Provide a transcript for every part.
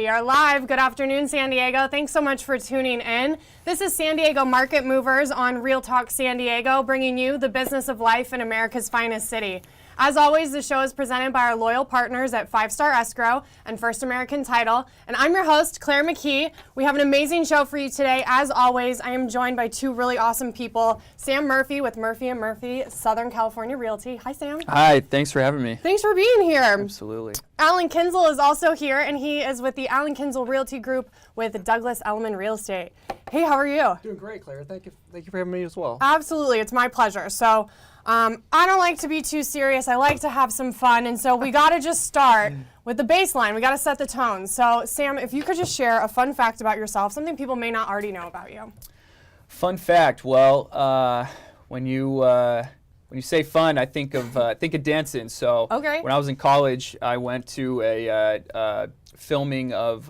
We are live. Good afternoon, San Diego. Thanks so much for tuning in. This is San Diego Market Movers on Real Talk San Diego, bringing you the business of life in America's finest city. As always, the show is presented by our loyal partners at 5 Star Escrow and First American Title. And I'm your host, Clare McKee. We have an amazing show for you today. As always, I am joined by two really awesome people. Sam Murphy with Murphy & Murphy, Southern California Realty. Hi, Sam. Hi, thanks for having me. Thanks for being here. Absolutely. Alan Kinzel is also here, and he is with the Alan Kinzel Realty Group with Douglas Elliman Real Estate. Hey, how are you? Doing great, Claire. Thank you for having me as well. Absolutely, it's my pleasure. So, I don't like to be too serious. I like to have some fun, and so we got to just start with the baseline. We got to set the tone. So, Sam, if you could just share a fun fact about yourself, something people may not already know about you. Fun fact. Well, when you say fun, I think of dancing. So, okay. When I was in college, I went to a filming of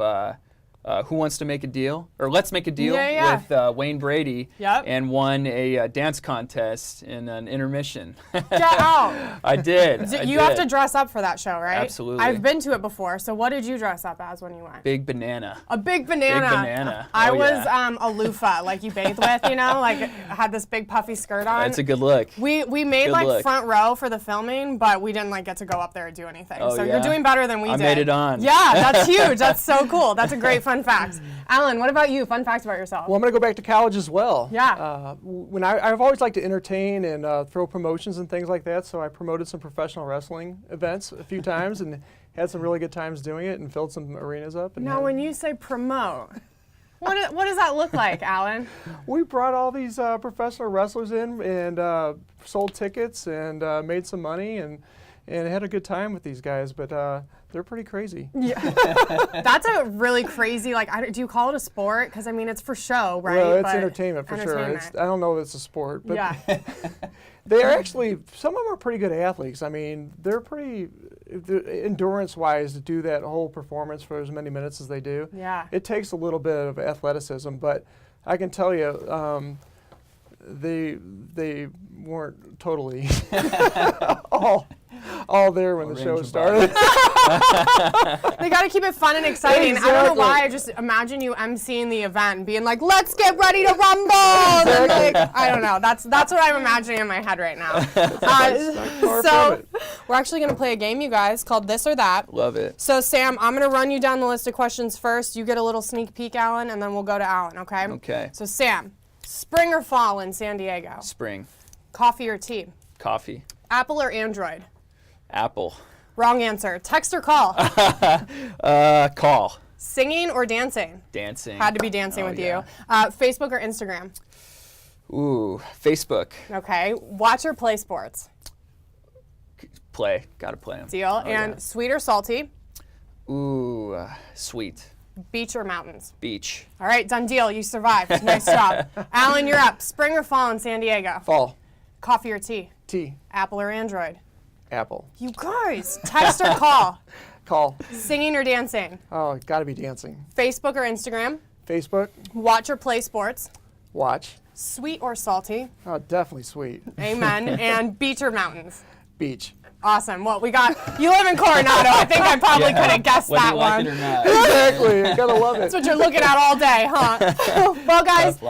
Who Wants to Make a Deal, or Let's Make a Deal with Wayne Brady, and won a dance contest in an intermission. Get out! I did. You have to dress up for that show, right? Absolutely. I've been to it before. So what did you dress up as when you went? Big banana. A big banana. Big banana. I was a loofah, like you bathe with, you know, like had this big puffy skirt on. That's a good look. We made front row for the filming, but we didn't get to go up there and do anything. So you're doing better than we did. I made it on. Yeah, that's huge. That's so cool. That's a great fun fact. Alan, what about you? Fun facts about yourself. Well, I'm going to go back to college as well. Yeah. When I've always liked to entertain and throw promotions and things like that, so I promoted some professional wrestling events a few times and had some really good times doing it and filled some arenas up. And now, when you say promote, what does that look like, Alan? We brought all these professional wrestlers in and sold tickets and made some money and had a good time with these guys, but they're pretty crazy. Yeah, that's a really crazy, do you call it a sport? Because, I mean, it's for show, right? Well, it's entertainment for sure. I don't know if it's a sport, but they are actually, some of them are pretty good athletes. I mean, they're pretty, endurance-wise, to do that whole performance for as many minutes as they do. Yeah. It takes a little bit of athleticism, but I can tell you, they weren't totally all there when the show started. They got to keep it fun and exciting. Exactly. I don't know why. I just imagine you emceeing the event and being like, "Let's get ready to rumble." And I don't know. That's what I'm imagining in my head right now. So we're actually going to play a game, you guys, called This or That. Love it. So Sam, I'm going to run you down the list of questions first. You get a little sneak peek, Alan, and then we'll go to Alan. Okay? Okay. So Sam, spring or fall in San Diego? Spring. Coffee or tea? Coffee. Apple or Android? Apple. Wrong answer. Text or call? Call. Singing or dancing? Dancing. Had to be dancing with you. Facebook or Instagram? Ooh, Facebook. Okay. Watch or play sports? Play. Gotta play them. Deal. And sweet or salty? Ooh, sweet. Beach or mountains? Beach. All right, done deal. You survived. Nice job. Alan, you're up. Spring or fall in San Diego? Fall. Coffee or tea? Tea. Apple or Android? Apple. You guys. Text or call? Call. Singing or dancing? Oh, gotta be dancing. Facebook or Instagram? Facebook. Watch or play sports? Watch. Sweet or salty? Oh, definitely sweet. Amen. And beach or mountains? Beach. Awesome. Well, you live in Coronado. I think I probably could have guessed that one. Whether you like it or not. Exactly. You gotta love it. That's what you're looking at all day, huh? Well, guys,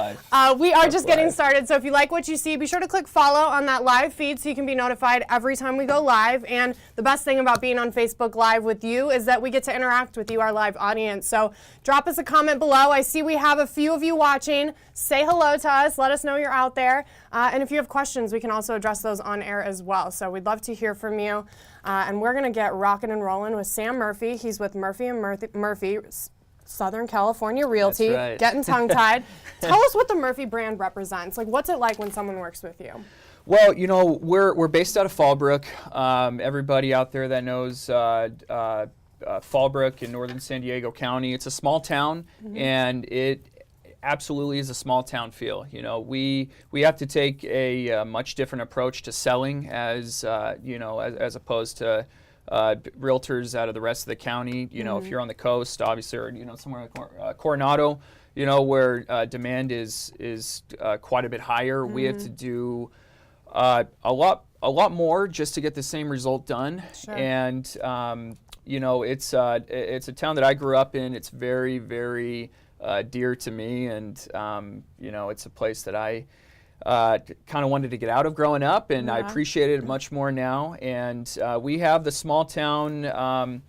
we are just getting started. So if you like what you see, be sure to click follow on that live feed so you can be notified every time we go live. And the best thing about being on Facebook Live with you is that we get to interact with you, our live audience. So drop us a comment below. I see we have a few of you watching. Say hello to us. Let us know you're out there. And if you have questions, we can also address those on air as well. So we'd love to hear from you. And we're going to get rocking and rolling with Sam Murphy. He's with Murphy & Murphy, Southern California Realty. That's right. Getting tongue-tied. Tell us what the Murphy brand represents. What's it like when someone works with you? Well, we're based out of Fallbrook. Everybody out there that knows Fallbrook in northern San Diego County, it's a small town, and it absolutely is a small town feel. We have to take a much different approach to selling as opposed to realtors out of the rest of the county. If you're on the coast, obviously, or somewhere like Coronado, where demand is quite a bit higher. We have to do a lot more just to get the same result done. Sure. And you know, it's a town that I grew up in. It's very, very dear to me, and you know, it's a place that I kind of wanted to get out of growing up, and I appreciate it much more now. And we have the small town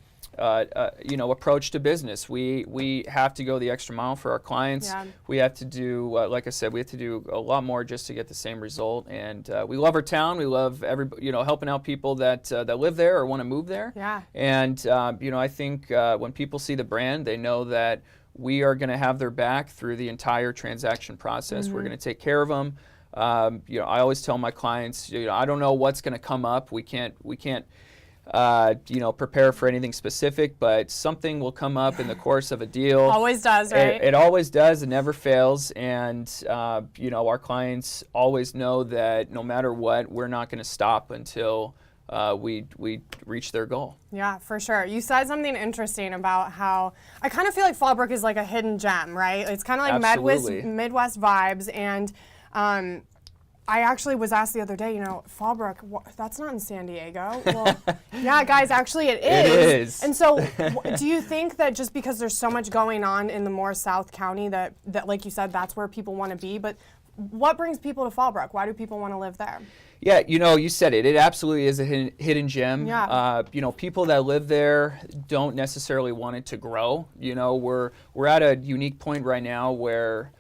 you know, approach to business. We have to go the extra mile for our clients. Yeah. We have to do, like I said, we have to do a lot more just to get the same result. And we love our town. We love you know, helping out people that live there or want to move there. Yeah. And you know, I think when people see the brand, they know that we are going to have their back through the entire transaction process. We're going to take care of them. You know, I always tell my clients, you know, I don't know what's going to come up. We can't you know, prepare for anything specific, but something will come up in the course of a deal. Always does, right? It always does. It never fails. And, you know, our clients always know that no matter what, we're not going to stop until we reach their goal. Yeah, for sure. You said something interesting about how I kind of feel like Fallbrook is like a hidden gem, right? It's kind of like Midwest vibes. And I actually was asked the other day, you know, Fallbrook, that's not in San Diego. Well, yeah, guys, actually it is. It is. And so do you think that just because there's so much going on in the more South County that like you said, that's where people want to be? But what brings people to Fallbrook? Why do people want to live there? Yeah, you know, you said it. It absolutely is a hidden gem. Yeah. You know, people that live there don't necessarily want it to grow. You know, we're at a unique point right now where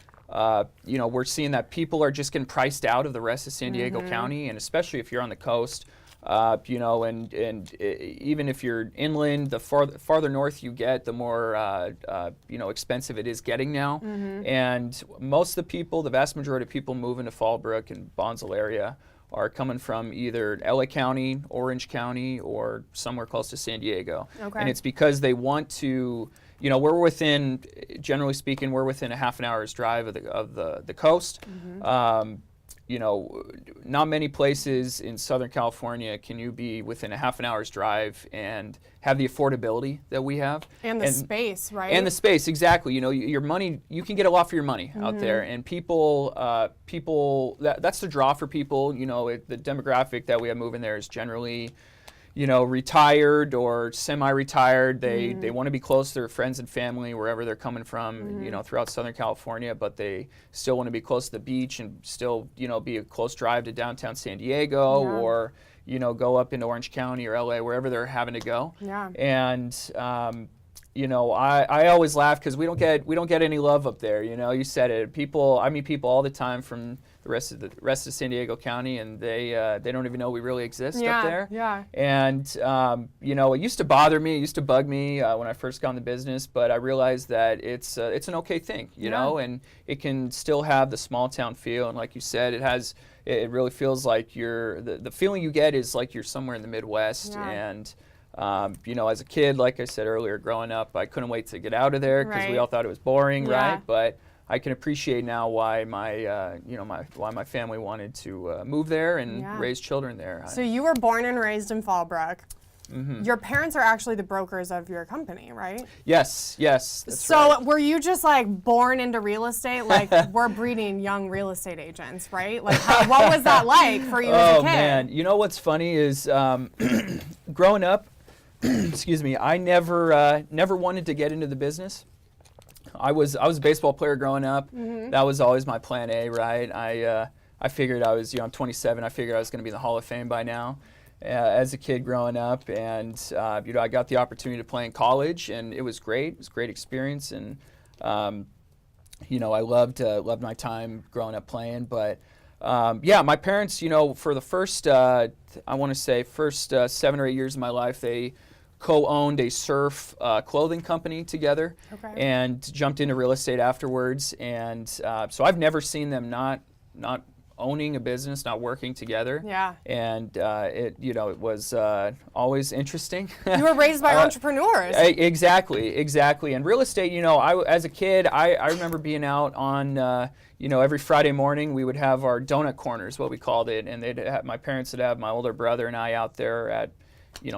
you know, we're seeing that people are just getting priced out of the rest of San Diego County, and especially if you're on the coast, you know, and even if you're inland, the farther north you get, the more you know, expensive it is getting now. And most of the people, the vast majority of people moving to Fallbrook and Bonsall area are coming from either LA County, Orange County, or somewhere close to San Diego. Okay. And it's because they want to, you know, we're within, generally speaking, we're within a half an hour's drive of the coast. You know, not many places in Southern California can you be within a half an hour's drive and have the affordability that we have. And the space, right? And the space, exactly. You know, your money, you can get a lot for your money out there. And people, that's the draw for people. You know, the demographic that we have moving there is generally, you know, retired or semi-retired. They want to be close to their friends and family wherever they're coming from, you know, throughout Southern California, but they still want to be close to the beach and still, you know, be a close drive to downtown San Diego or, you know, go up into Orange County or LA, wherever they're having to go. Yeah. And, you know, I always laugh because we don't get any love up there. You know, you said it. I meet people all the time from the rest of San Diego County, and they don't even know we really exist up there. Yeah. And you know, it used to bother me, it used to bug me when I first got in the business, but I realized that it's an okay thing, you know, and it can still have the small town feel. And like you said, it really feels like the feeling you get is like you're somewhere in the Midwest. And you know, as a kid, like I said earlier, growing up, I couldn't wait to get out of there because we all thought it was boring, right? But I can appreciate now why why my family wanted to move there and raise children there. So you were born and raised in Fallbrook. Your parents are actually the brokers of your company, right? Yes, that's so right. Were you just like born into real estate? Like we're breeding young real estate agents, right? Like what was that like for you as a kid? Oh man, you know what's funny is growing up, excuse me, I never wanted to get into the business. I was a baseball player growing up. That was always my plan A, right? I figured I'm 27. I figured I was going to be in the Hall of Fame by now. As a kid growing up, and you know, I got the opportunity to play in college, and it was great. It was a great experience, and you know, I loved my time growing up playing. But yeah, my parents, you know, for the first I want to say 7 or 8 years of my life, they co-owned a surf clothing company together, and jumped into real estate afterwards. And so I've never seen them not owning a business, not working together. Yeah. And it was always interesting. You were raised by entrepreneurs. Exactly. And real estate, you know, as a kid, I remember being out on, every Friday morning we would have our donut corners, what we called it, and my parents would have my older brother and I out there at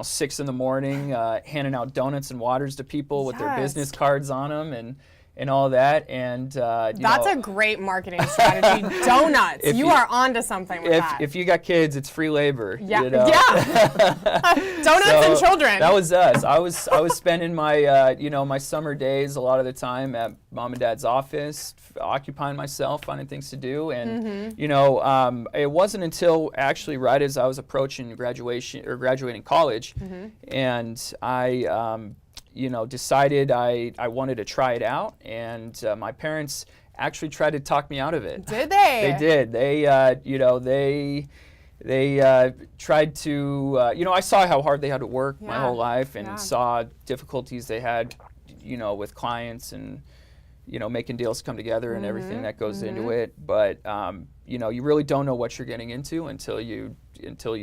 6 in the morning, handing out donuts and waters to people with their business cards on them, and all that. And that's a great marketing strategy. Donuts. You are onto something with that. If you got kids, it's free labor. Yeah. You know? Yeah. Donuts and children. That was us. I was spending my my summer days a lot of the time at mom and dad's office, occupying myself, finding things to do. And it wasn't until actually right as I was approaching graduating college, and I decided I wanted to try it out, and my parents actually tried to talk me out of it. Did they? They did. They tried to, I saw how hard they had to work my whole life, and saw difficulties they had, with clients and, making deals come together and everything that goes into it. But, you really don't know what you're getting into until you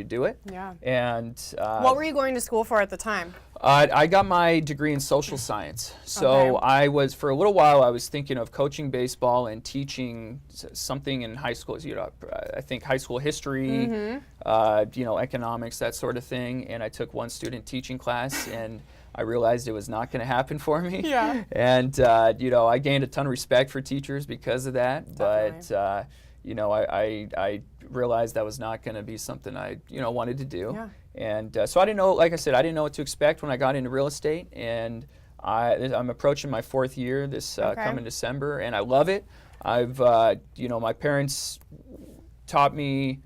do it. Yeah. And what were you going to school for at the time? I got my degree in social science. So I was, for a little while, I was thinking of coaching baseball and teaching something in high school. I think high school history, economics, that sort of thing. And I took one student teaching class, and I realized it was not going to happen for me. Yeah. And I gained a ton of respect for teachers because of that. Definitely. But I realized that was not going to be something I wanted to do. Yeah. And so I didn't know, like I said, I didn't know what to expect when I got into real estate. And I'm approaching my 4th year this coming December, and I love it. I've my parents taught me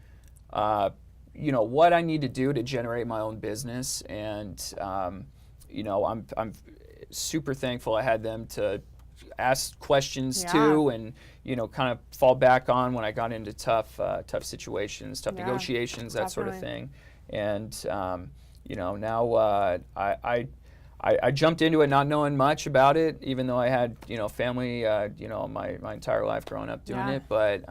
what I need to do to generate my own business, and I'm super thankful I had them to ask questions to, and kind of fall back on when I got into tough situations, tough negotiations, that sort of thing. And now I jumped into it not knowing much about it, even though I had family my entire life growing up doing it. But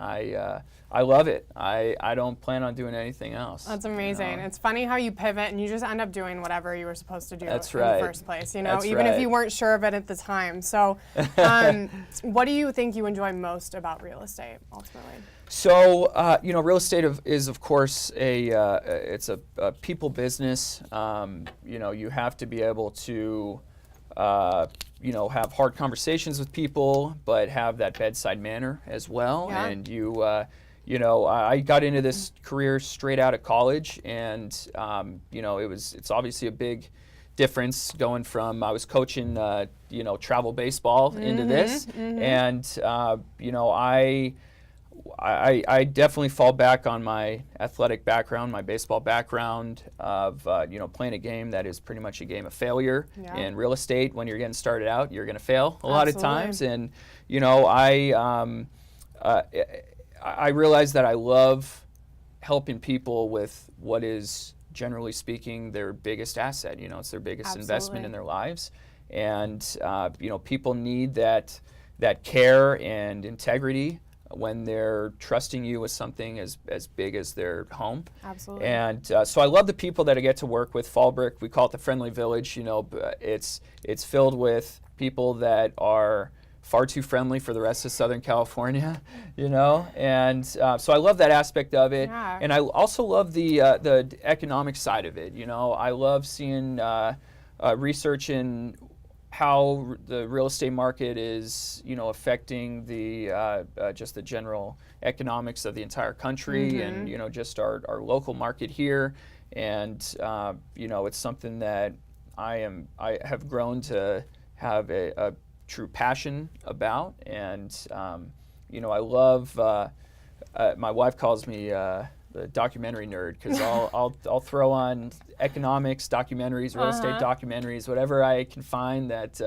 I love it. I don't plan on doing anything else. That's amazing. It's funny how you pivot and you just end up doing whatever you were supposed to do in the first place. Even if you weren't sure of it at the time. So, what do you think you enjoy most about real estate ultimately? So, real estate is of course it's a people business. You have to be able to, have hard conversations with people, but have that bedside manner as well. Yeah. And I got into this career straight out of college, and it's obviously a big difference going from I was coaching travel baseball into this, and I definitely fall back on my athletic background, my baseball background of playing a game that is pretty much a game of failure. Yeah. In real estate, when you're getting started out, you're going to fail a lot of times, and I realize that I love helping people with what is, generally speaking, their biggest asset. It's their biggest investment in their lives, and people need that care and integrity when they're trusting you with something as big as their home. Absolutely. And so I love the people that I get to work with. Fallbrook, we call it the friendly village. It's filled with people that are far too friendly for the rest of Southern California, and so I love that aspect of it. Yeah. And I also love the economic side of it. I love seeing research in how the real estate market is, affecting the just the general economics of the entire country, and just our local market here. And it's something that I have grown to have a true passion about. And I love. My wife calls me the documentary nerd, because I'll throw on economics documentaries, real estate documentaries, whatever I can find that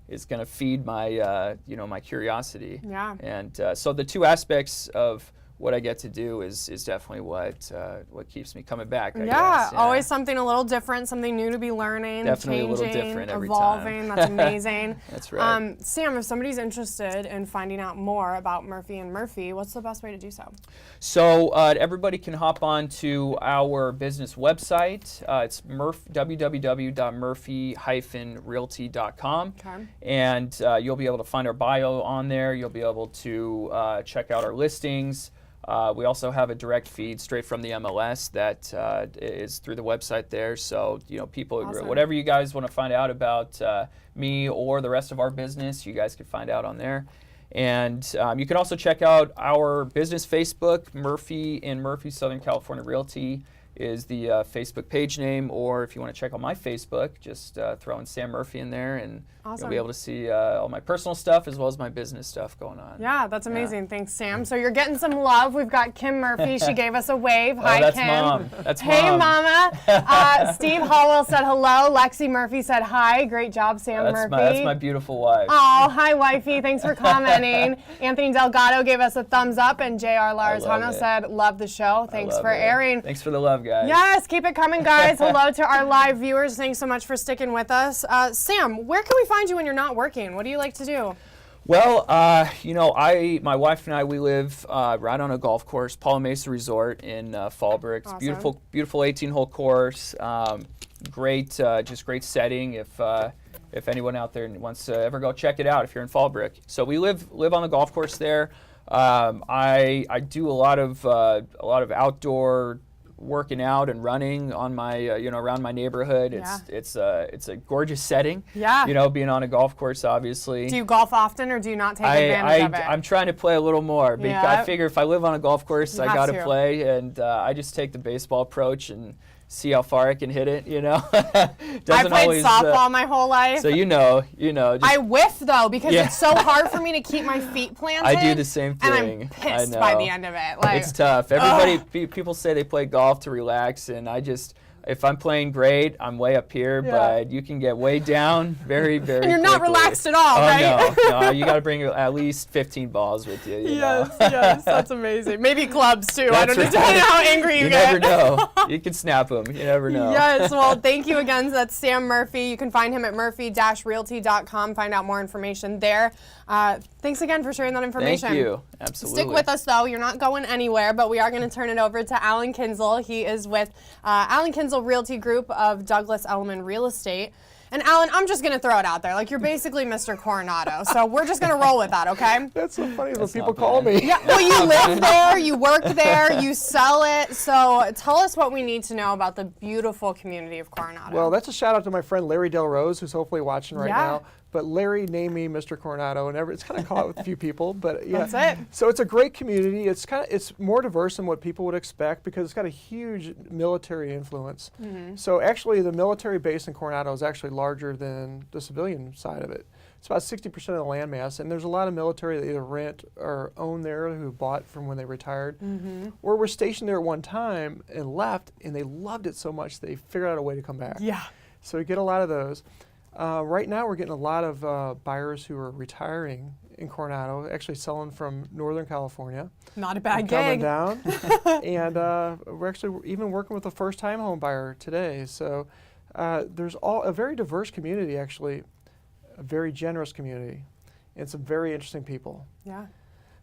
is going to feed my my curiosity. Yeah. And so the two aspects of what I get to do is definitely what keeps me coming back. I guess. Always something a little different, something new to be learning, definitely changing, a little different every evolving. time. That's amazing. That's right. Sam, if somebody's interested in finding out more about Murphy & Murphy, what's the best way to do so? So everybody can hop on to our business website. It's www.murphy-realty.com. Okay. And you'll be able to find our bio on there. You'll be able to check out our listings. We also have a direct feed straight from the MLS that is through the website there. So, people, whatever you guys want to find out about me or the rest of our business, you guys can find out on there. And you can also check out our business Facebook. Murphy Southern California Realty is the Facebook page name, or if you want to check out my Facebook, just throw in Sam Murphy in there, and you'll be able to see all my personal stuff as well as my business stuff going on. Yeah, that's amazing. Yeah. Thanks, Sam. So you're getting some love. We've got Kim Murphy. She gave us a wave. Hi, that's Kim. Mom. That's Hey, Mom. Mama. Steve Hallwell said hello. Lexi Murphy said hi. Great job, Sam Murphy. That's my beautiful wife. Oh, hi, wifey. Thanks for commenting. Anthony Delgado gave us a thumbs up, and J.R. Larzano said, love the show. Thanks for airing. Thanks for the love, guys. Yes, keep it coming, guys. Hello to our live viewers. Thanks so much for sticking with us. Sam, where can we find you when you're not working? What do you like to do? Well, my wife and I, we live right on a golf course, Paula Mesa Resort in Fallbrook. It's Awesome. beautiful 18-hole course. Great setting. If anyone out there wants to ever go check it out, if you're in Fallbrook. So we live on the golf course there. I do a lot of outdoor working out and running on my around my neighborhood. It's a gorgeous setting. Yeah. Being on a golf course, obviously. Do you golf often, or do you not take advantage of it? I'm trying to play a little more. I figure if I live on a golf course, I got to play, and I just take the baseball approach and see how far I can hit it. I played softball my whole life. So I whiff though, because it's so hard for me to keep my feet planted. I do the same thing. And I'm pissed by the end of it. It's tough. People say they play golf to relax, and if I'm playing great, I'm way up here, but you can get way down very, very And you're quickly. not relaxed at all, right? No, you got to bring at least 15 balls with you. Yes, that's amazing. Maybe clubs too. I don't know how angry you get. You never know. You can snap them. You never know. Yes, well, thank you again. That's Sam Murphy. You can find him at murphy-realty.com. Find out more information there. Thanks again for sharing that information. Thank you. Absolutely. Stick with us, though. You're not going anywhere, but we are going to turn it over to Alan Kinzel. He is with Alan Kinzel Realty Group of Douglas Elliman Real Estate. And Alan, I'm just going to throw it out there. Like, you're basically Mr. Coronado, so we're just going to roll with that, okay? That's so funny when people call me. Yeah, well, you live there, you work there, you sell it. So tell us what we need to know about the beautiful community of Coronado. Well, that's a shout out to my friend Larry Del Rose, who's hopefully watching right now. But Larry named me Mr. Coronado, and it's kind of caught with a few people, but yeah. That's it. So it's a great community. It's more diverse than what people would expect because it's got a huge military influence. Mm-hmm. So actually, the military base in Coronado is actually larger than the civilian side of it. It's about 60% of the land mass, and there's a lot of military that either rent or own there who bought from when they retired, or were stationed there at one time and left, and they loved it so much they figured out a way to come back. Yeah. So we get a lot of those. Right now, we're getting a lot of buyers who are retiring in Coronado, actually selling from Northern California. Not a bad gig. Coming down. And we're actually even working with a first-time home buyer today. So there's a very diverse community, actually, a very generous community, and some very interesting people. Yeah.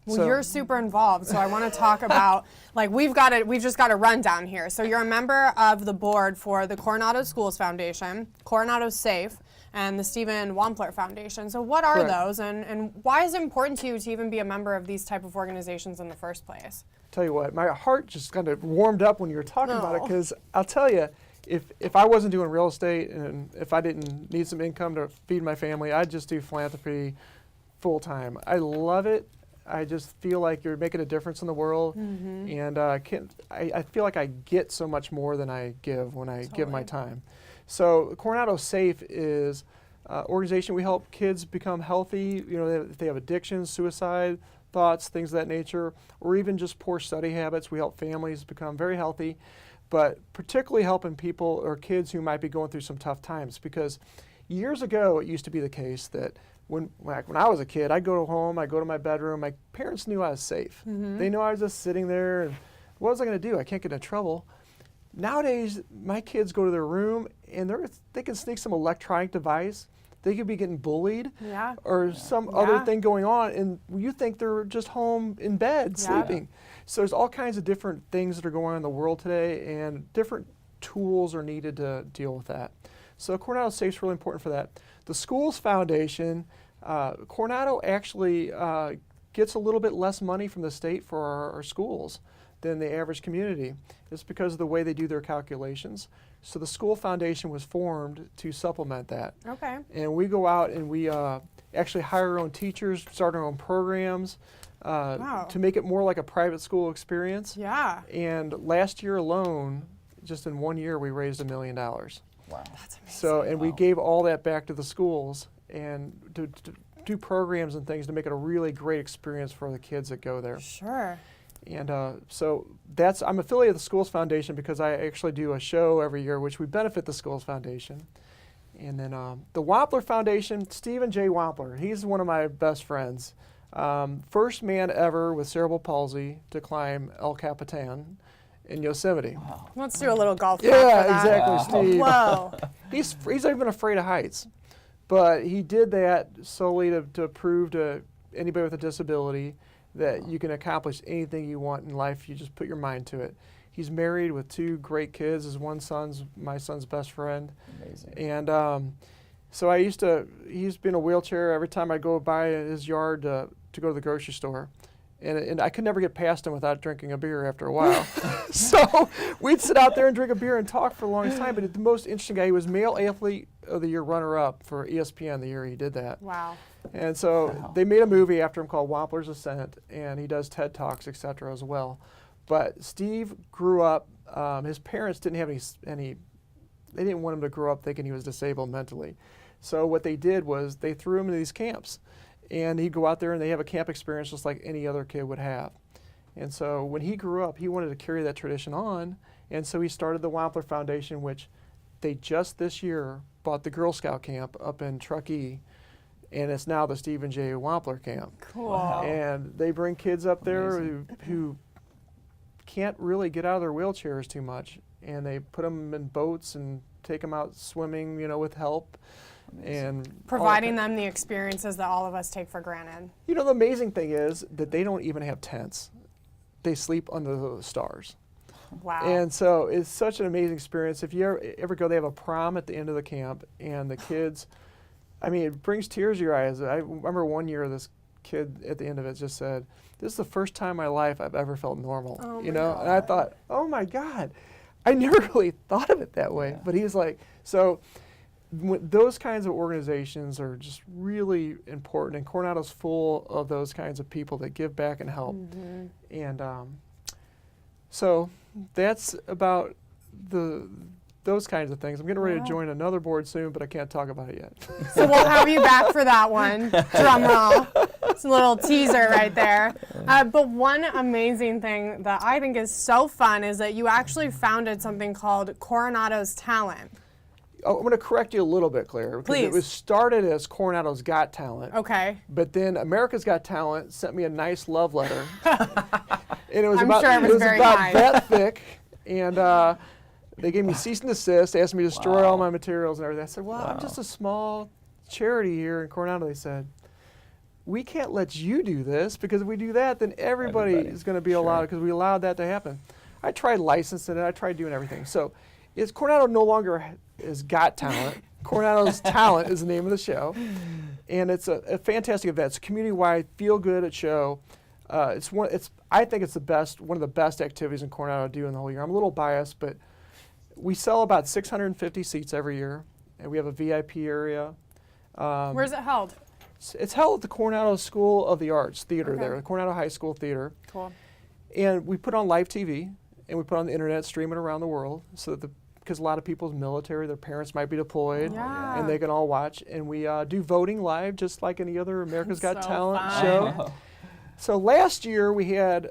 Well, you're super involved, so I want to talk about, we've just got a rundown here. So you're a member of the board for the Coronado Schools Foundation, Coronado Safe, and the Stephen Wampler Foundation. So what are those, and why is it important to you to even be a member of these type of organizations in the first place? Tell you what, my heart just kind of warmed up when you were talking about it, because I'll tell you, if I wasn't doing real estate and if I didn't need some income to feed my family, I'd just do philanthropy full time. I love it. I just feel like you're making a difference in the world, and I feel like I get so much more than I give when I give my time. So Coronado Safe is an organization. We help kids become healthy, if they have addictions, suicide thoughts, things of that nature, or even just poor study habits. We help families become very healthy, but particularly helping people or kids who might be going through some tough times, because years ago it used to be the case that when I was a kid, I'd go home, I'd go to my bedroom, my parents knew I was safe. They knew I was just sitting there, and what was I going to do? I can't get in trouble. Nowadays, my kids go to their room, and they can sneak some electronic device. They could be getting bullied or some other thing going on, and you think they're just home in bed sleeping. So there's all kinds of different things that are going on in the world today, and different tools are needed to deal with that. So Coronado Safe is really important for that. The Schools Foundation, Coronado actually gets a little bit less money from the state for our schools than the average community. It's because of the way they do their calculations. So the school foundation was formed to supplement that. Okay. And we go out and we actually hire our own teachers, start our own programs to make it more like a private school experience. Yeah. And last year alone, just in 1 year, we raised $1 million. Wow. That's amazing. So, and we gave all that back to the schools and to do programs and things to make it a really great experience for the kids that go there. Sure. And so I'm affiliated with the Schools Foundation because I actually do a show every year which we benefit the Schools Foundation. And then the Wampler Foundation, Stephen J. Wampler, he's one of my best friends. First man ever with cerebral palsy to climb El Capitan in Yosemite. Wow. Let's do a little golf clap for Yeah, that. exactly, Steve. Whoa. He's not even afraid of heights. But he did that solely to prove to anybody with a disability that you can accomplish anything you want in life. You just put your mind to it. He's married with 2 great kids. His one son's my son's best friend. Amazing. And so he's been in a wheelchair every time I go by his yard to go to the grocery store. And I could never get past him without drinking a beer after a while. So we'd sit out there and drink a beer and talk for the longest time. But the most interesting guy, he was Male Athlete of the Year runner-up for ESPN the year he did that. Wow. And so they made a movie after him called Wampler's Ascent, and he does TED Talks, etc. as well. But Steve grew up, his parents didn't have they didn't want him to grow up thinking he was disabled mentally. So what they did was they threw him into these camps. And he'd go out there and they have a camp experience just like any other kid would have. And so when he grew up, he wanted to carry that tradition on. And so he started the Wampler Foundation, which they just this year bought the Girl Scout camp up in Truckee. And it's now the Stephen J. Wampler camp. Cool. Wow. And they bring kids up there who can't really get out of their wheelchairs too much. And they put them in boats and take them out swimming, with help. And Providing them the experiences that all of us take for granted. the amazing thing is that they don't even have tents. They sleep under the stars. Wow. And so it's such an amazing experience. If you ever go, they have a prom at the end of the camp, and the kids, it brings tears to your eyes. I remember one year this kid at the end of it just said, "This is the first time in my life I've ever felt normal." Oh And my I thought, "Oh my God." I never really thought of it that way. Yeah. But he's like, so those kinds of organizations are just really important, and Coronado's full of those kinds of people that give back and help. Mm-hmm. And so that's about those kinds of things. I'm getting ready to join another board soon, but I can't talk about it yet. So we'll have you back for that one. Drum roll. It's a little teaser right there. But one amazing thing that I think is so fun is that you actually founded something called Coronado's Talent. Oh, I'm going to correct you a little bit, Claire. Because Please. It was started as Coronado's Got Talent. Okay. But then America's Got Talent sent me a nice love letter. And it was I'm about, sure it was very about kind. that thick. And they gave me cease and desist, asked me to destroy all my materials and everything. I said, well, I'm just a small charity here in Coronado. They said, we can't let you do this, because if we do that, then everybody is going to be allowed, because we allowed that to happen. I tried licensing it. I tried doing everything. So Coronado no longer is Got Talent. Coronado's Talent is the name of the show. And it's a fantastic event. It's a community-wide, feel-good show. I think it's one of the best activities in Coronado to do in the whole year. I'm a little biased, but we sell about 650 seats every year, and we have a VIP area. Where's it held? It's held at the Coronado School of the Arts Theater Okay. there, the Coronado High School Theater. Cool. And we put on live TV, and we put on the internet, stream it around the world, so that because a lot of people's military, their parents might be deployed, Yeah. and they can all watch. And we do voting live, just like any other America's Got So Talent fun. show. So last year we had,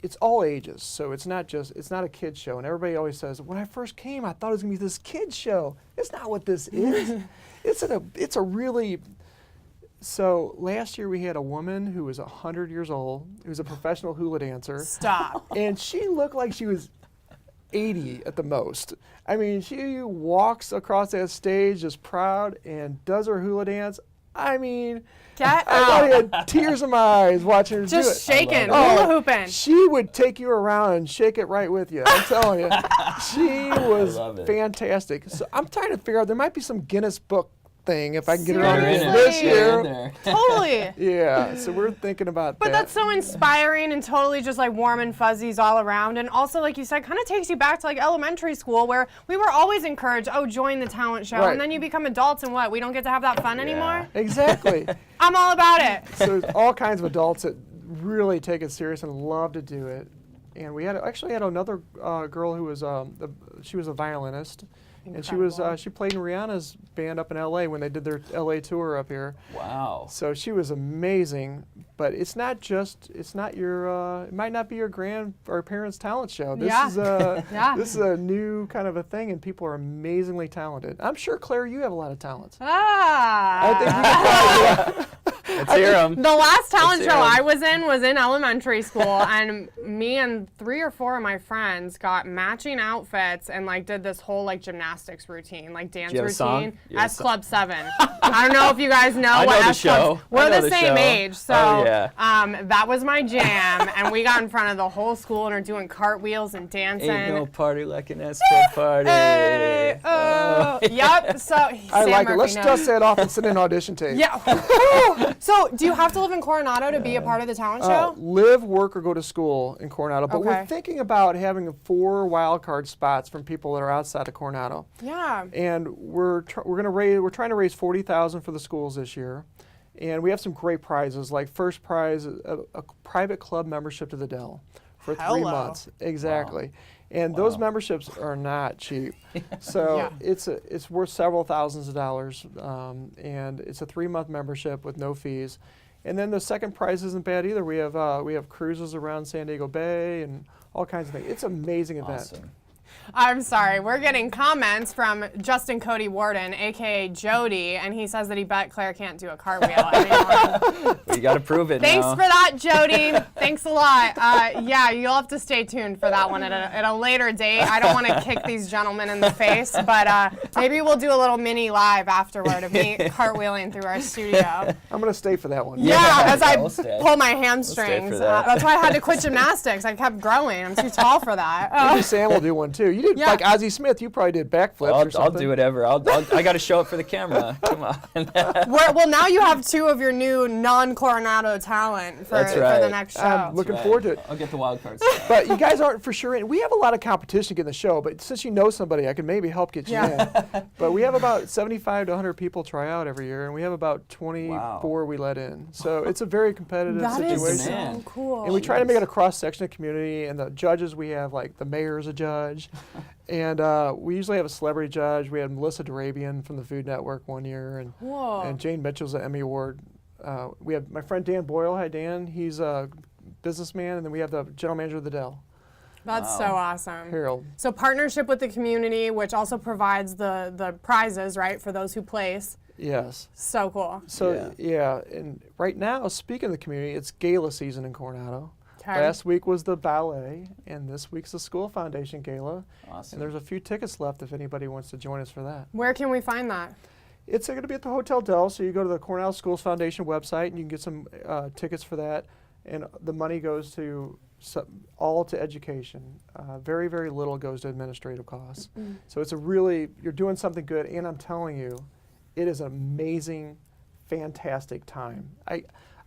it's all ages, so it's not a kid's show. And everybody always says, when I first came, I thought it was gonna be this kid's show. It's not what this is. It's a really. So last year we had a woman who was 100 years old, who was a professional hula dancer. Stop. And she looked like she was 80 at the most. She walks across that stage just proud and does her hula dance. Get I thought I out. had tears in my eyes watching her Just do it. shaking, I hula hooping. She would take you around and shake it right with you. I'm telling you. She was love it. fantastic. So I'm trying to figure out, there might be some Guinness Book thing if I can get her Seriously? on this year. Totally. Yeah, so we're thinking about But that. that's so inspiring and totally just like warm and fuzzies all around. And also, like you said, kind of takes you back to like elementary school where we were always encouraged, oh, join the talent show. Right. And then you become adults and what? We don't get to have that fun anymore? Exactly. I'm all about it. So there's all kinds of adults that really take it serious and love to do it. And we actually had another girl who was she was a violinist. Incredible. And she played in Rihanna's band up in LA when they did their LA tour up here. Wow. So she was amazing, but it might not be your parents' talent show. This Yeah. is a Yeah. this is a new kind of a thing, and people are amazingly talented. I'm sure, Claire, you have a lot of talents. Ah. I think you could probably, Let's hear 'em. The last talent Let's show hear 'em. I was in elementary school, and me and 3 or 4 of my friends got matching outfits and like did this whole like gymnastics routine, like dance Do you have a song? routine. You have a S song? Club 7. I don't know if you guys know I what know the S Club. show. We're I know the the same show. age, so Oh, yeah. that was my jam, and we got in front of the whole school and are doing cartwheels and dancing. Ain't no party like an S Club party. Hey, oh, yep. So I Sam like it. Murphy Let's knows. dust that off and send an audition tape. Yeah. So, do you have to live in Coronado to be a part of the talent show? Live, work, or go to school in Coronado. But we're Okay. thinking about having 4 wild card spots from people that are outside of Coronado. Yeah. And we're trying to raise $40,000 for the schools this year, and we have some great prizes. Like first prize, a private club membership to the Dell for 3 Hello. months. Exactly, and those memberships are not cheap. So Yeah. it's worth several thousands of dollars, and it's a 3-month membership with no fees. And then the second prize isn't bad either. We have cruises around San Diego Bay and all kinds of things. It's an amazing event. Awesome. I'm sorry. We're getting comments from Justin Cody Warden, a.k.a. Jody, and he says that he bet Claire can't do a cartwheel anymore. You got to prove it Thanks now. for that, Jody. Thanks a lot. Yeah, you'll have to stay tuned for that one at a later date. I don't want to kick these gentlemen in the face, but maybe we'll do a little mini live afterward of me cartwheeling through our studio. I'm going to stay for that one. Yeah, as I we'll stay. pull my We'll hamstrings. stay for that. That's why I had to quit gymnastics. I kept growing. I'm too tall for that. Maybe Sam will do one too. You did Yeah. like Ozzie Smith. You probably did backflips or I'll something. do whatever. I got to show it for the camera. Come on. Well, now you have 2 of your new non-Coronado talent for, That's for the right. next show. I'm looking forward to it. I'll get the wild cards. But you guys aren't for sure in. We have a lot of competition to get in the show, but since you know somebody, I can maybe help get you in. But we have about 75 to 100 people try out every year, and we have about 24 we let in. So it's a very competitive That is situation. so Man. cool. And we try to make it a cross-section of community, and the judges, we have like the mayor is a judge. And we usually have a celebrity judge. We had Melissa Darabian from the Food Network one year, and Jane Mitchell's an Emmy Award. We have my friend Dan Boyle. Hi, Dan. He's a businessman, and then we have the general manager of the Dell, That's so awesome. Harold. So partnership with the community, which also provides the prizes, right, for those who place. Yes. So cool. So yeah, and right now, speaking of the community, it's gala season in Coronado. Okay. Last week was the ballet, and this week's the School Foundation Gala. Awesome. And there's a few tickets left if anybody wants to join us for that. Where can we find that? It's going to be at the Hotel Dell, so you go to the Cornell Schools Foundation website, and you can get some tickets for that. And the money goes to all to education. Very, very little goes to administrative costs. So it's you're doing something good, and I'm telling you, it is an amazing, fantastic time.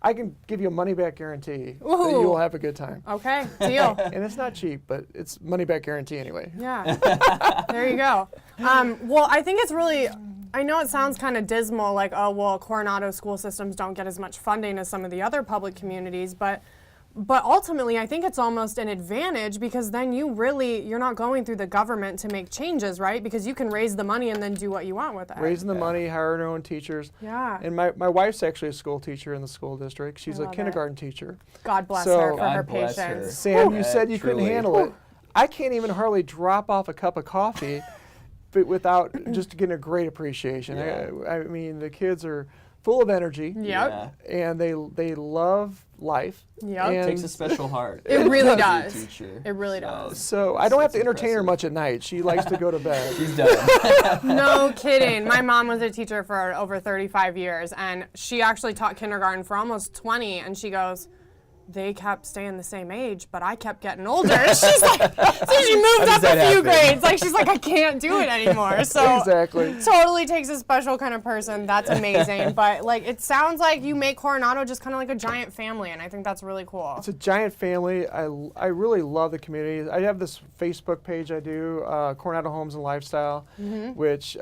I can give you a money-back guarantee that you will have a good time. Okay, deal. And it's not cheap, but it's money-back guarantee anyway. Yeah. There you go. Well, I think it's really, I know it sounds kind of dismal, like, oh, well, Coronado school systems don't get as much funding as some of the other public communities, but ultimately, I think it's almost an advantage because then you're not going through the government to make changes, right? Because you can raise the money and then do what you want with it. Raising the money, hiring our own teachers. Yeah. And my wife's actually a school teacher in the school district. She's a love it. kindergarten teacher. God bless So- her for her God bless her. patience. Sam, you Yeah, said you couldn't truly. handle it. I can't even hardly drop off a cup of coffee but without just getting a great appreciation. Yeah. I mean, the kids are full of energy. Yep. Yeah. And they love life. Yep. And It takes a special heart. It really to be a does. teacher. It really does. So I don't have to That's entertain her impressive. much at night. She likes to go to bed. She's done. No kidding. My mom was a teacher for over 35 years, and she actually taught kindergarten for almost 20, and she goes, they kept staying the same age, but I kept getting older. She's like, so she moved up a few grades. Like, she's like, I can't do it anymore. So exactly. Totally takes a special kind of person. That's amazing. But like, it sounds like you make Coronado just kind of like a giant family, and I think that's really cool. It's a giant family. I really love the community. I have this Facebook page I do, Coronado Homes and Lifestyle, which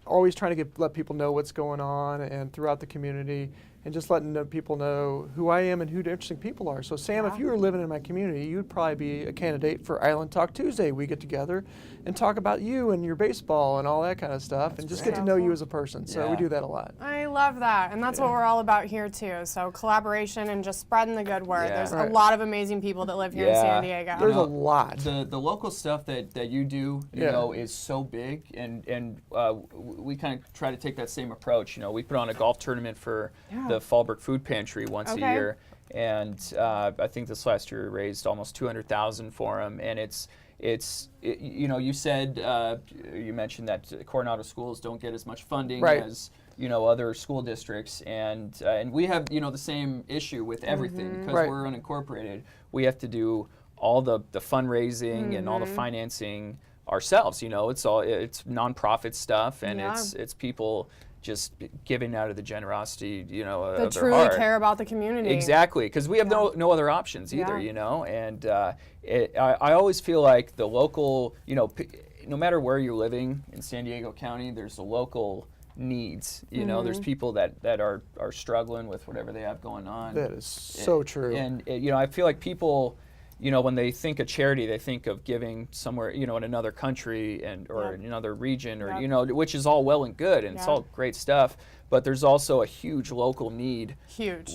always trying to let people know what's going on and throughout the community, and just letting people know who I am and who the interesting people are. So Sam, if you were living in my community, you'd probably be a candidate for Island Talk Tuesday. We get together and talk about you and your baseball and all that kind of stuff, and just get to know you as a person. So we do that a lot. I love that, and that's what we're all about here too. So collaboration and just spreading the good word. There's a lot of amazing people that live here in San Diego. There's a lot. The local stuff that you do, you know, is so big, and we kind of try to take that same approach. You know, we put on a golf tournament for the Fallbrook Food Pantry once a year, and I think this last year raised almost $200,000 for them. And you know, you said you mentioned that Coronado schools don't get as much funding as other school districts, and we have the same issue with everything because we're unincorporated. We have to do all the fundraising and all the financing ourselves. You know, it's nonprofit stuff, and it's people just giving out of the generosity, of their heart. That truly care about the community. Exactly, because we have no other options either, and I always feel like the local, no matter where you're living in San Diego County, there's the local needs. There's people that are struggling with whatever they have going on. That is so true. And I feel like people, when they think of charity, they think of giving somewhere, in another country or in another region, or which is all well and good, and it's all great stuff. But there's also a huge local need,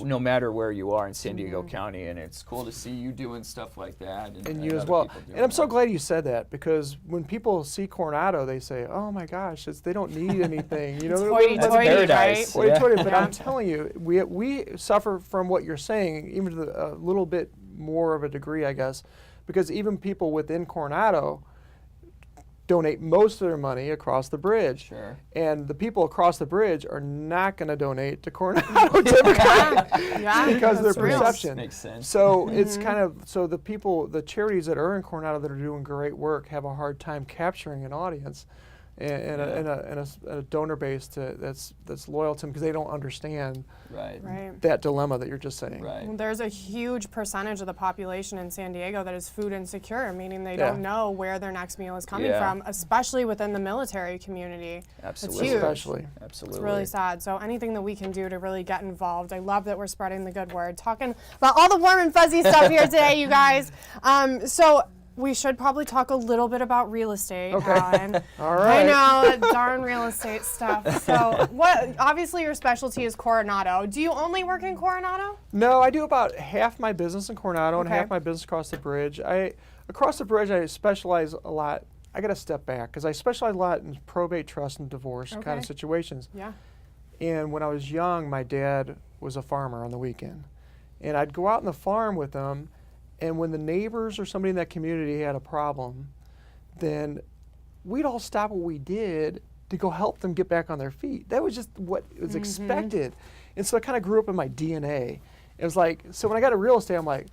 no matter where you are in San Diego County, and it's cool to see you doing stuff like that. And you as well. And I'm so glad you said that, because when people see Coronado, they say, "Oh my gosh, they don't need anything." It's hoity-toity, right? Hoity-toity. But I'm telling you, we suffer from what you're saying, even to a little bit more of a degree, I guess, because even people within Coronado donate most of their money across the bridge. Sure. And the people across the bridge are not going to donate to Coronado typically because of their perception. Makes sense. So it's kind of, the charities that are in Coronado that are doing great work have a hard time capturing an audience and a donor base that's loyal to them, because they don't understand that dilemma that you're just saying. Right. There's a huge percentage of the population in San Diego that is food insecure, meaning they don't know where their next meal is coming from, especially within the military community. Absolutely. It's huge. Especially. Absolutely. It's really sad. So anything that we can do to really get involved. I love that we're spreading the good word, talking about all the warm and fuzzy stuff here today, you guys. So we should probably talk a little bit about real estate. Okay. All right. I know, that darn real estate stuff. So obviously your specialty is Coronado. Do you only work in Coronado? No, I do about half my business in Coronado and half my business across the bridge. Across the bridge, I specialize a lot. I got to step back, because I specialize a lot in probate, trust, and divorce kind of situations. Yeah. And when I was young, my dad was a farmer on the weekend. And I'd go out on the farm with him, and when the neighbors or somebody in that community had a problem, then we'd all stop what we did to go help them get back on their feet. That was just what was expected. And so I kind of grew up in my DNA. It was like, so when I got to real estate, I'm like,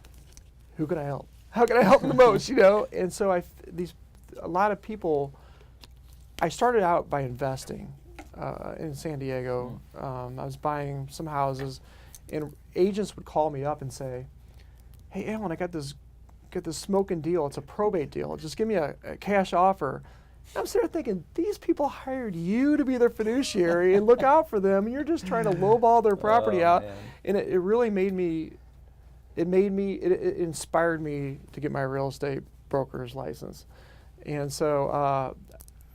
who can I help? How can I help the most, And so a lot of people, I started out by investing in San Diego. I was buying some houses, and agents would call me up and say, "Hey, Alan, I got this smoking deal. It's a probate deal. Just give me a cash offer." And I'm sitting there thinking, these people hired you to be their fiduciary and look out for them, and you're just trying to lowball their property out. Man. And it really it inspired me to get my real estate broker's license. And so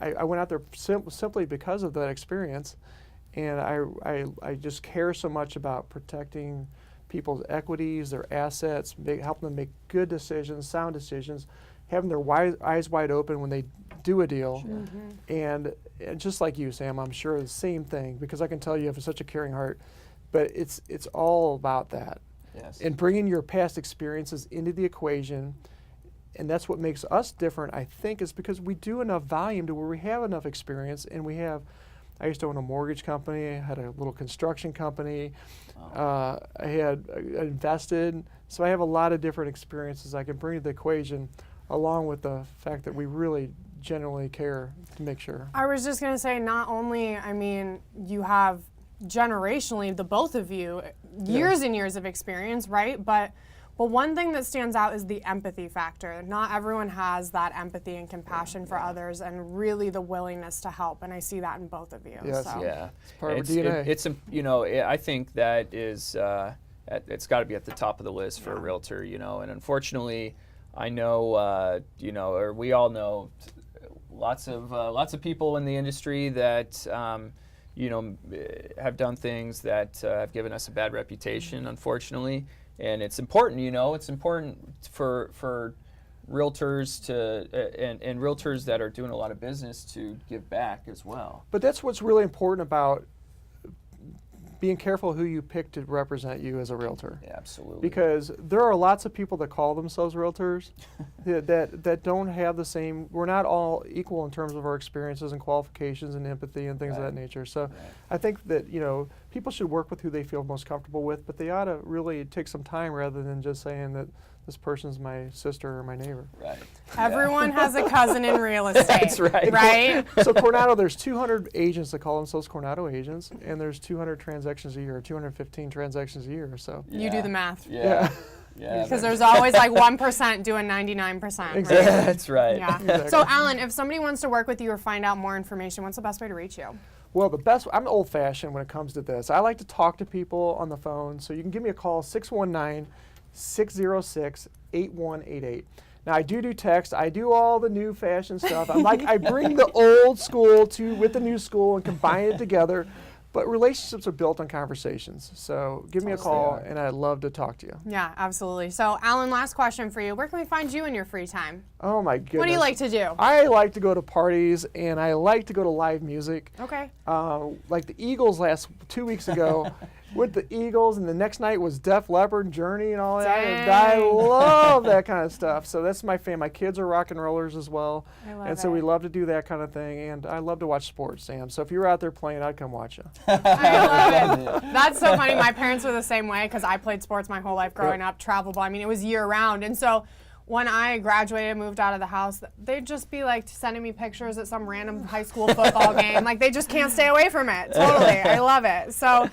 I went out there simply because of that experience, and I just care so much about protecting people's equities, their assets, helping them make good decisions, sound decisions, having their eyes wide open when they do a deal. Sure. And just like you, Sam, I'm sure the same thing, because I can tell you have such a caring heart. But it's all about that. Yes. And bringing your past experiences into the equation. And that's what makes us different, I think, is because we do enough volume to where we have enough experience, and we have I used to own a mortgage company. I had a little construction company. I had invested. So I have a lot of different experiences I can bring to the equation, along with the fact that we really genuinely care to make sure. I was just going to say, not only, I mean, you have generationally, the both of you, years and years of experience, right? But one thing that stands out is the empathy factor. Not everyone has that empathy and compassion for others, and really the willingness to help. And I see that in both of you. Yes. So. Yeah, it's part of our DNA. It's I think that is it's got to be at the top of the list for a realtor. And unfortunately, I know or we all know lots of people in the industry that have done things that have given us a bad reputation, unfortunately. And it's important, it's important for realtors and realtors that are doing a lot of business to give back as well. But that's what's really important about being careful who you pick to represent you as a realtor. Yeah, absolutely. Because there are lots of people that call themselves realtors that don't have the same, we're not all equal in terms of our experiences and qualifications and empathy and things of that nature. So I think that, people should work with who they feel most comfortable with, but they ought to really take some time rather than just saying that this person's my sister or my neighbor. Right. Everyone has a cousin in real estate. That's right. Right? So Coronado, there's 200 agents that call themselves Coronado agents, and there's 200 transactions a year, 215 transactions a year. So You do the math. Yeah. Yeah. Because there's always like 1% doing 99%. Exactly. Right? That's right. Yeah. Exactly. So Alan, if somebody wants to work with you or find out more information, what's the best way to reach you? Well, I'm old-fashioned when it comes to this. I like to talk to people on the phone, so you can give me a call, 619-606-8188. Now, I do text. I do all the new fashion stuff. I bring the old school with the new school and combine it together. But relationships are built on conversations. So give me a call, and I'd love to talk to you. Yeah, absolutely. So Alan, last question for you. Where can we find you in your free time? Oh, my goodness. What do you like to do? I like to go to parties, and I like to go to live music. Okay. Like the Eagles 2 weeks ago. With the Eagles, and the next night was Def Leppard and Journey and all that. Dang. I love that kind of stuff. So that's my fan. My kids are rock and rollers as well. I love and so it. we love to do that kind of thing. And I love to watch sports, Sam. So if you were out there playing, I'd come watch you. I love it. That's so funny. My parents were the same way because I played sports my whole life growing up, travel ball. I mean, it was year round. And so when I graduated, moved out of the house, they'd just be like sending me pictures at some random high school football game. Like they just can't stay away from it. Totally. I love it. So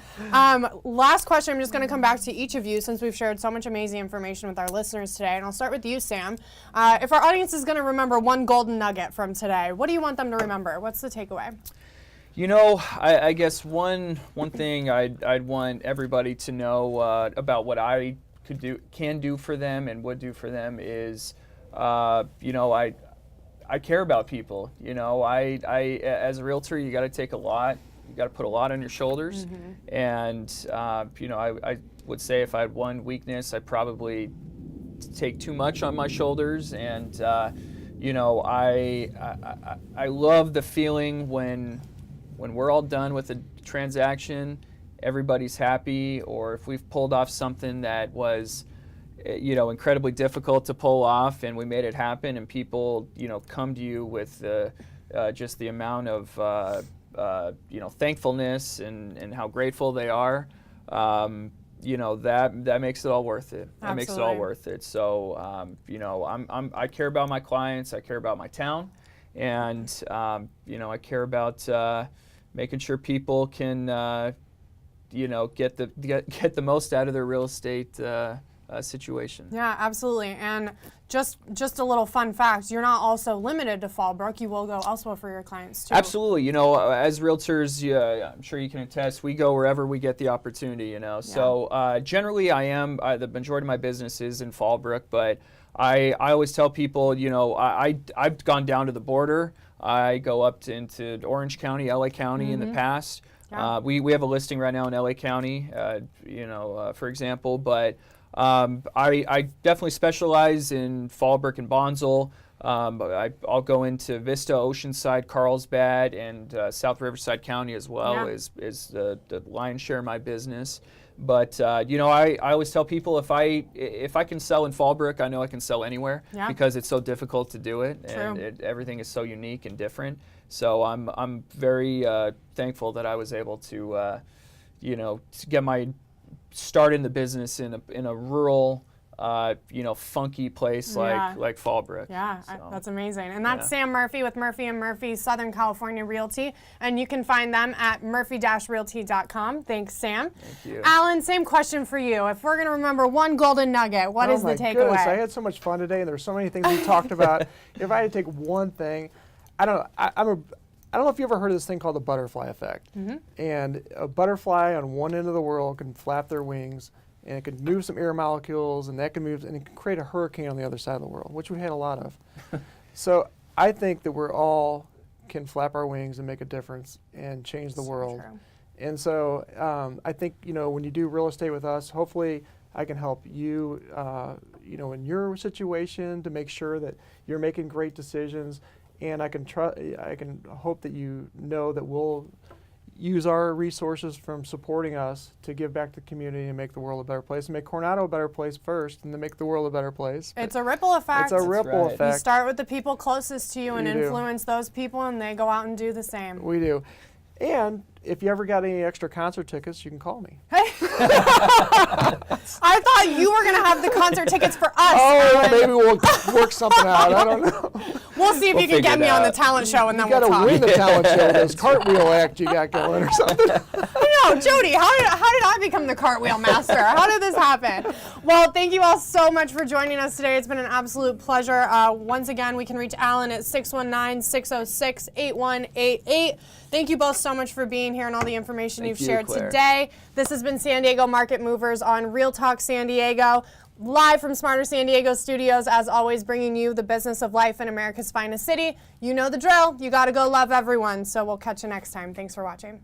last question, I'm just going to come back to each of you since we've shared so much amazing information with our listeners today. And I'll start with you, Sam. If our audience is going to remember one golden nugget from today, what do you want them to remember? What's the takeaway? I guess one thing I'd want everybody to know about what I can do for them and would do for them is, I care about people. I as a realtor, you got to take a lot. You got to put a lot on your shoulders. Mm-hmm. And I would say if I had one weakness, I'd probably take too much on my shoulders. And I love the feeling when we're all done with a transaction, everybody's happy, or if we've pulled off something that was, incredibly difficult to pull off and we made it happen, and people, come to you with just the amount of, thankfulness and how grateful they are, that makes it all worth it. That makes it all worth it. So, I care about my clients, I care about my town, and, I care about making sure people can, get the most out of their real estate situation. Yeah, absolutely. And just a little fun fact, you're not also limited to Fallbrook. You will go elsewhere for your clients too. Absolutely. As realtors, I'm sure you can attest, we go wherever we get the opportunity, Yeah. So generally the majority of my business is in Fallbrook, but I always tell people, I've gone down to the border. I go up into Orange County, LA County in the past. Yeah. We have a listing right now in LA County, for example, but I definitely specialize in Fallbrook and Bonsall. I'll go into Vista, Oceanside, Carlsbad, and South Riverside County as well is the lion's share of my business. But you know, I always tell people if I can sell in Fallbrook, I know I can sell anywhere because it's so difficult to do it, and everything is so unique and different. So I'm very thankful that I was able to you know, to get my start in the business in a rural, you know, funky place like Fallbrook. Yeah, so, that's amazing. And that's Sam Murphy with Murphy & Murphy Southern California Realty. And you can find them at murphy-realty.com. Thanks, Sam. Thank you. Alan, same question for you. If we're going to remember one golden nugget, what is the takeaway? Goodness, I had so much fun today, and there's so many things we talked about. If I had to take one thing, I don't know. I don't know if you ever heard of this thing called the butterfly effect. And a butterfly on one end of the world can flap their wings, and it can move some air molecules, and that can move, and it can create a hurricane on the other side of the world, which we had a lot of. So I think that we're all can flap our wings and make a difference and change the world. True. And so I think, you know, when you do real estate with us, hopefully I can help you, you know, in your situation to make sure that you're making great decisions. And I can hope that you know that we'll use our resources from supporting us to give back to the community and make the world a better place, and make Coronado a better place first, and then make the world a better place. It's a ripple effect. It's a ripple effect. You start with the people closest to you and influence those people, and they go out and do the same. We do. And if you ever got any extra concert tickets, you can call me. I thought you were going to have the concert tickets for us. Oh, maybe we'll work something out. I don't know. We'll see if you can get me on the talent show, and then we'll talk. You got to win the talent show, this cartwheel act you got going or something. I know, Jody, how did I become the cartwheel master? How did this happen? Well, thank you all so much for joining us today. It's been an absolute pleasure. Once again, we can reach Alan at 619-606-8188. Thank you both so much for being here and all the information you've shared today. This has been San Diego Market Movers on Real Talk San Diego, live from Smarter San Diego Studios, as always, bringing you the business of life in America's finest city. You know the drill. You got to go love everyone. So we'll catch you next time. Thanks for watching.